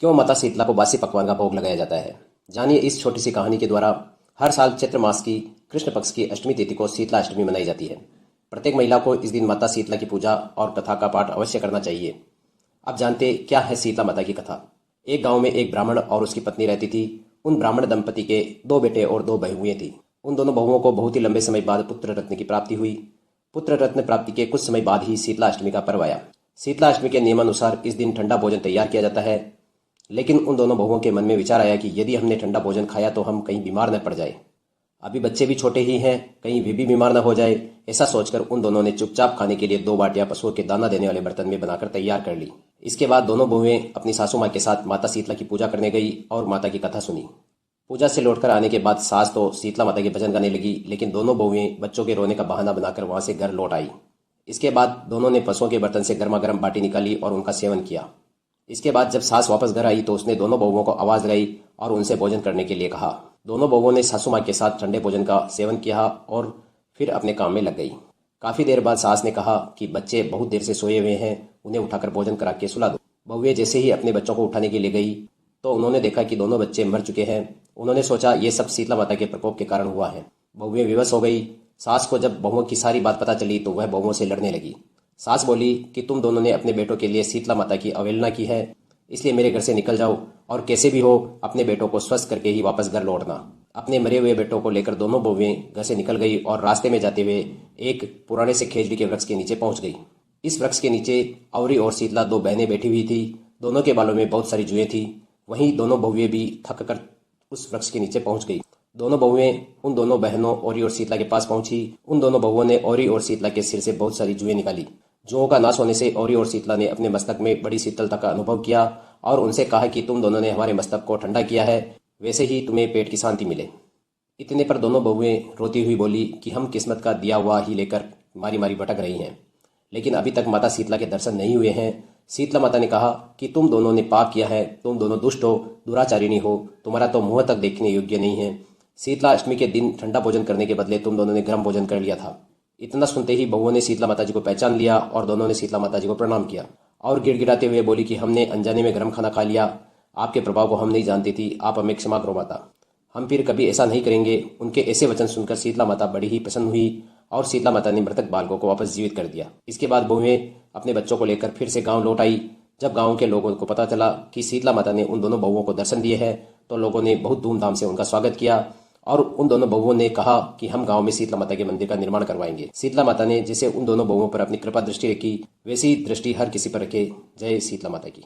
क्यों माता शीतला को बासी पकवान का भोग लगाया जाता है? जानिए इस छोटी सी कहानी के द्वारा। हर साल चैत्र मास की कृष्ण पक्ष की अष्टमी तिथि को शीतला अष्टमी मनाई जाती है। प्रत्येक महिला को इस दिन माता शीतला की पूजा और कथा का पाठ अवश्य करना चाहिए। अब जानते क्या है शीतला माता की कथा। एक गांव में एक ब्राह्मण और उसकी पत्नी रहती थी। उन ब्राह्मण दंपति के 2 बेटे और 2 बहुएं थी। उन दोनों बहुओं को बहुत ही लंबे समय बाद पुत्र रत्न की प्राप्ति हुई। पुत्र रत्न प्राप्ति के कुछ समय बाद ही शीतला अष्टमी का पर्व आया। शीतला अष्टमी के नियमानुसार इस दिन ठंडा भोजन तैयार किया जाता है। लेकिन उन दोनों बहुओं के मन में विचार आया कि यदि हमने ठंडा भोजन खाया तो हम कहीं बीमार न पड़ जाए। अभी बच्चे भी छोटे ही हैं, कहीं वे भी बीमार न हो जाए। ऐसा सोचकर उन दोनों ने चुपचाप खाने के लिए 2 बाटियां पशुओं के दाना देने वाले बर्तन में बनाकर तैयार कर ली। इसके बाद दोनों बहुएं अपनी सासू माँ के साथ माता शीतला की पूजा करने गई और माता की कथा सुनी। पूजा से लौटकर आने के बाद सास तो शीतला माता के भजन गाने लगी, लेकिन दोनों बहुएं बच्चों के रोने का बहाना बनाकर वहां से घर लौट आई। इसके बाद दोनों ने पशुओं के बर्तन से गर्मा गर्म बाटी निकाली और उनका सेवन किया। इसके बाद जब सास वापस घर आई तो उसने दोनों बहुओं को आवाज लगाई और उनसे भोजन करने के लिए कहा। दोनों बहुओं ने सासू माँ के साथ ठंडे भोजन का सेवन किया और फिर अपने काम में लग गई। काफी देर बाद सास ने कहा कि बच्चे बहुत देर से सोए हुए हैं, उन्हें उठाकर भोजन करा के सुला दो। बहुएं जैसे ही अपने बच्चों को उठाने के लिए गई तो उन्होंने देखा कि दोनों बच्चे मर चुके हैं। उन्होंने सोचा ये सब शीतला माता के प्रकोप के कारण हुआ है। बहुएं विवश हो गई। सास को जब बहुओं की सारी बात पता चली तो वह बहुओं से लड़ने लगी। सास बोली कि तुम दोनों ने अपने बेटों के लिए शीतला माता की अवहेलना की है, इसलिए मेरे घर से निकल जाओ और कैसे भी हो अपने बेटों को स्वस्थ करके ही वापस घर लौटना। अपने मरे हुए बेटों को लेकर दोनों बहुएं घर से निकल गई और रास्ते में जाते हुए एक पुराने से खेजड़ी के वृक्ष के नीचे पहुंच गई। इस वृक्ष के नीचे अवरी और शीतला 2 बहनें बैठी हुई थी। दोनों के बालों में बहुत सारी जुएं थी। वहीं दोनों बहुएं भी थक कर उस वृक्ष के नीचे पहुंच गई। दोनों बहुएं उन दोनों बहनों औरी और शीतला के पास पहुंची। उन दोनों बहुओं ने औरी और शीतला के सिर से बहुत सारी जुएं निकाली। जुओं का नाश होने से औरी और शीतला ने अपने मस्तक में बड़ी शीतलता का अनुभव किया और उनसे कहा कि तुम दोनों ने हमारे मस्तक को ठंडा किया है, वैसे ही तुम्हें पेट की शांति मिले। इतने पर दोनों बहुएं रोती हुई बोली कि हम किस्मत का दिया हुआ ही लेकर मारी मारी भटक रही हैं, लेकिन अभी तक माता शीतला के दर्शन नहीं हुए हैं। शीतला माता ने कहा कि तुम दोनों ने पाप किया है, तुम दोनों दुष्ट हो, दुराचारिणी हो, तुम्हारा तो मुंह तक देखने योग्य नहीं है। शीतला अष्टमी के दिन ठंडा भोजन करने के बदले तुम दोनों ने गर्म भोजन कर लिया था। इतना सुनते ही बहुओं ने शीतला माता जी को पहचान लिया और दोनों ने शीतला माता जी को प्रणाम किया और गिड़गिड़ाते हुए बोली कि हमने अनजाने में गर्म खाना खा लिया, आपके प्रभाव को हम नहीं जानती थी, आप हमें क्षमा करो माता, हम फिर कभी ऐसा नहीं करेंगे। उनके ऐसे वचन सुनकर शीतला माता बड़ी ही प्रसन्न हुई और शीतला माता ने मृतक बालकों को वापस जीवित कर दिया। इसके बाद बहुएं अपने बच्चों को लेकर फिर से गांव लौट आई। जब गांव के लोगों को पता चला कि शीतला माता ने उन दोनों बहुओं को दर्शन दिए हैं तो लोगों ने बहुत धूमधाम से उनका स्वागत किया और उन दोनों बहुओं ने कहा कि हम गांव में शीतला माता के मंदिर का निर्माण करवाएंगे। शीतला माता ने जैसे उन दोनों बहुओं पर अपनी कृपा दृष्टि रखी, वैसी दृष्टि हर किसी पर रखे। जय शीतला माता की।